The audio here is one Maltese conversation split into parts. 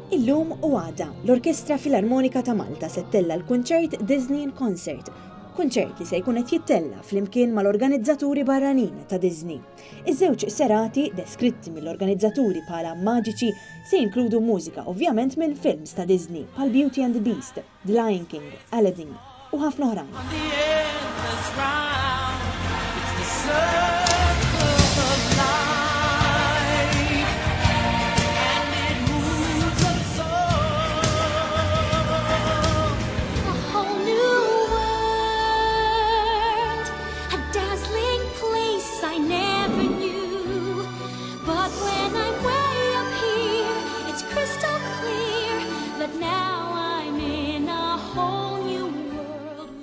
Illum u għada, l-Orkestra Filarmonika ta' Malta settella l-kunċert Disney in Concert, kunċert li se jkun qed jittella flimkien mal-organizzaturi barranin ta' Disney. Iż-żewġ serati, deskritti mill-organizzaturi bħala magiċi, se jinkludu mużika ovvjament minn films ta' Disney bħal Beauty and the Beast, The Lion King, Aladdin u ħafna oħrajn.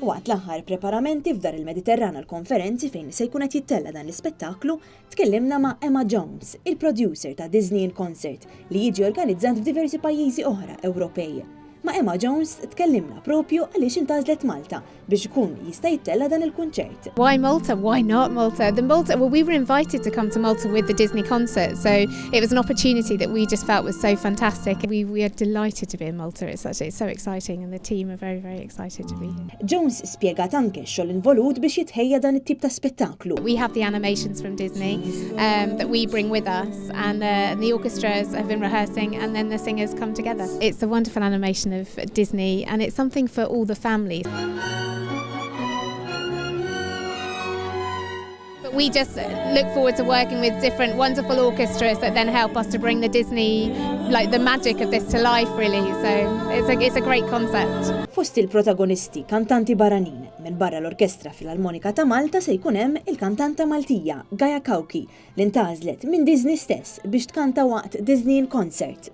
Waqt l-aħħar preparamenti f'dar il-Mediterran għall-konferenzi fejn se jkun qed jittella dan l-ispettaklu, tkellimna ma' Emma Jones, il-producer ta' Disney in Concert, li jiġi organizzat f'diversi pajjiżi oħra Ewropej. Ma' Emma Jones tkellimna propju għaliex intażlet Malta biex ikun jista' jittella dan il-kunċert. Why Malta? Why not Malta? We were invited to come to Malta with the Disney concert, so it was an opportunity that we just felt was so fantastic. We are delighted to be in Malta. It's so exciting, and the team are very, very excited to be here. Jones spjegat anke x-xogħol involut biex jitħejja dan it-tip ta' spettaklu. We have the animations from Disney that we bring with us, and the orchestras have been rehearsing, and then the singers come together. It's a wonderful animation of Disney, and it's something for all the families. But we just look forward to working with different wonderful orchestras that then help us to bring the Disney, like the magic of this to life, really. So it's a great concept. Fost il-protagonisti kantanti barranin minn barra l-Orkestra Filarmonika ta' Malta se jkun hemm il-kantanta Maltija Gaia Kauki li ntażlet minn Disney stess biex tkanta waqt Disney in Concert.